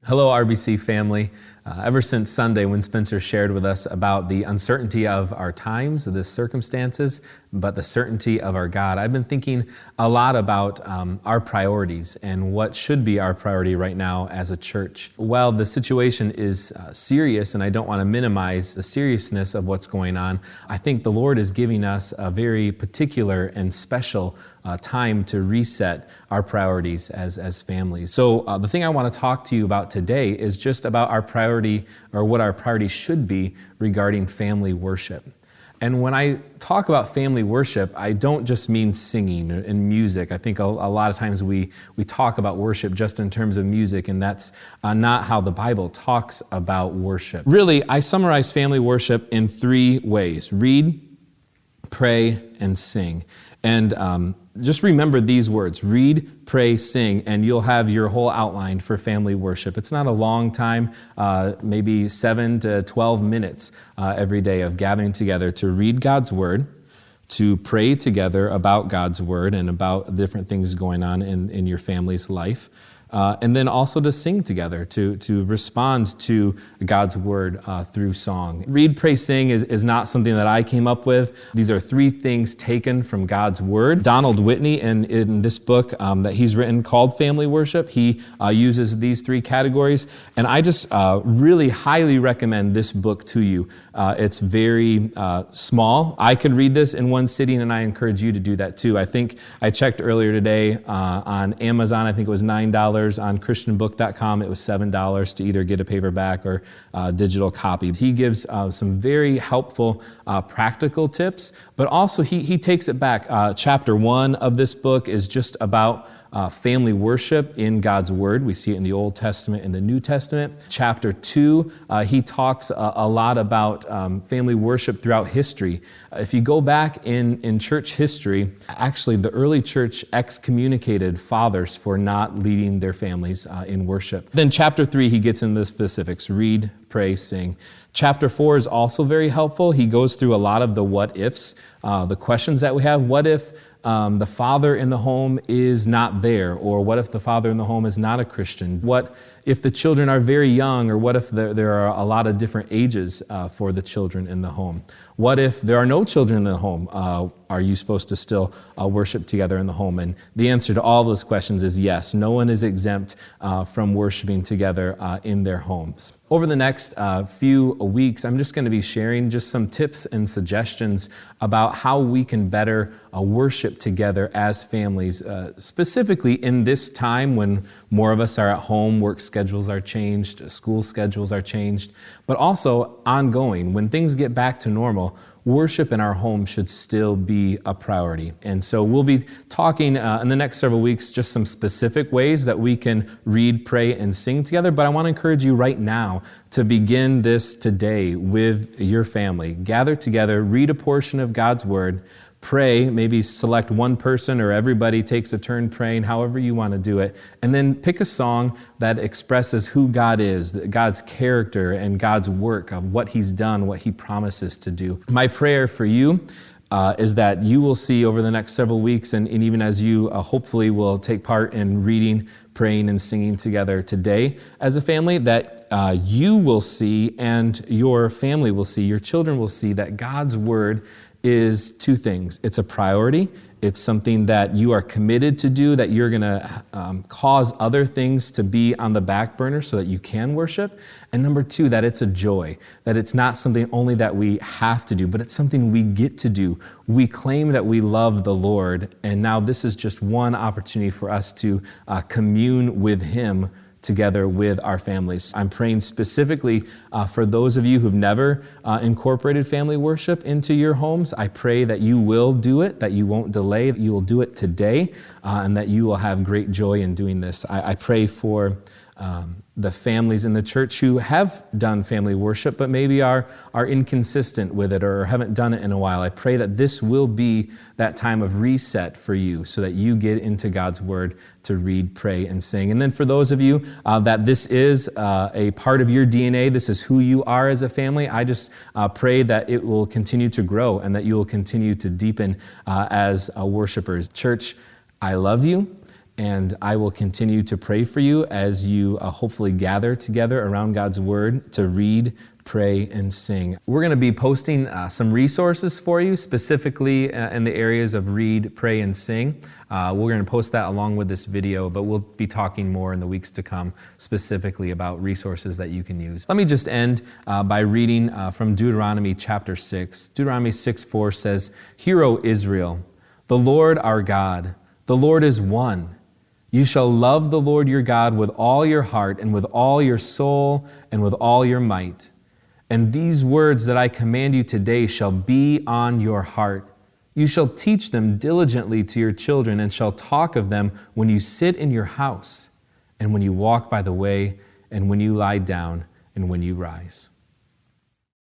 Hello, RBC family. Ever since Sunday when Spencer shared with us about the uncertainty of our times, the circumstances, but the certainty of our God, I've been thinking a lot about our priorities and what should be our priority right now as a church. While the situation is serious, and I don't want to minimize the seriousness of what's going on, I think the Lord is giving us a very particular and special time to reset our priorities as families. So the thing I want to talk to you about today is just about our priority, or what our priority should be regarding family worship. And when I talk about family worship, I don't just mean singing and music. I think a lot of times we talk about worship just in terms of music, and that's not how the Bible talks about worship. Really, I summarize family worship in three ways: read, pray, and sing. And just remember these words: read, pray, sing, and you'll have your whole outline for family worship. It's not a long time, maybe 7 to 12 minutes every day of gathering together to read God's Word, to pray together about God's Word and about different things going on in your family's life. And then also to sing together, to respond to God's Word through song. Read, pray, sing is not something that I came up with. These are three things taken from God's Word. Donald Whitney, in this book that he's written called Family Worship, he uses these three categories. And I just really highly recommend this book to you. It's very small. I could read this in one sitting, and I encourage you to do that too. I think I checked earlier today on Amazon. I think it was $9. On christianbook.com, it was $7 to either get a paperback or digital copy. He gives some very helpful practical tips, but also he takes it back. Chapter 1 of this book is just about family worship in God's Word. We see it in the Old Testament and the New Testament. Chapter 2, he talks a lot about family worship throughout history. If you go back in church history, actually the early church excommunicated fathers for not leading their families in worship. Then chapter 3, he gets into the specifics: read, pray, sing. Chapter 4 is also very helpful. He goes through a lot of the what ifs, the questions that we have. What if the father in the home is not there? Or what if the father in the home is not a Christian? What if the children are very young? Or what if there are a lot of different ages for the children in the home? What if there are no children in the home? Are you supposed to still worship together in the home? And the answer to all those questions is yes. No one is exempt from worshiping together in their homes. Over the next few weeks, I'm just going to be sharing just some tips and suggestions about how we can better worship together as families, specifically in this time when more of us are at home, work schedules are changed, school schedules are changed, but also ongoing. When things get back to normal, worship in our home should still be a priority. And so we'll be talking in the next several weeks just some specific ways that we can read, pray, and sing together. But I want to encourage you right now to begin this today with your family. Gather together, read a portion of God's Word, pray, maybe select one person or everybody takes a turn praying, however you want to do it, and then pick a song that expresses who God is, God's character and God's work of what He's done, what He promises to do. My prayer for you is that you will see over the next several weeks, and even as you hopefully will take part in reading, praying, and singing together today as a family, that you will see and your family will see, your children will see that God's Word is two things. It's a priority. It's something that you are committed to do, that you're going to cause other things to be on the back burner so that you can worship. And number two, that it's a joy, that it's not something only that we have to do, but it's something we get to do. We claim that we love the Lord, and now this is just one opportunity for us to commune with Him together with our families. I'm praying specifically for those of you who've never incorporated family worship into your homes. I pray that you will do it, that you won't delay, that you will do it today, and that you will have great joy in doing this. I pray for the families in the church who have done family worship, but maybe are inconsistent with it or haven't done it in a while. I pray that this will be that time of reset for you so that you get into God's Word to read, pray, and sing. And then for those of you that this is a part of your DNA, this is who you are as a family, I just pray that it will continue to grow and that you will continue to deepen as worshipers. Church, I love you. And I will continue to pray for you as you hopefully gather together around God's Word to read, pray, and sing. We're going to be posting some resources for you, specifically in the areas of read, pray, and sing. We're going to post that along with this video, but we'll be talking more in the weeks to come specifically about resources that you can use. Let me just end by reading from Deuteronomy chapter 6. Deuteronomy 6:4 says, "Hear, O Israel, the Lord our God, the Lord is one. You shall love the Lord your God with all your heart and with all your soul and with all your might. And these words that I command you today shall be on your heart. You shall teach them diligently to your children and shall talk of them when you sit in your house and when you walk by the way and when you lie down and when you rise."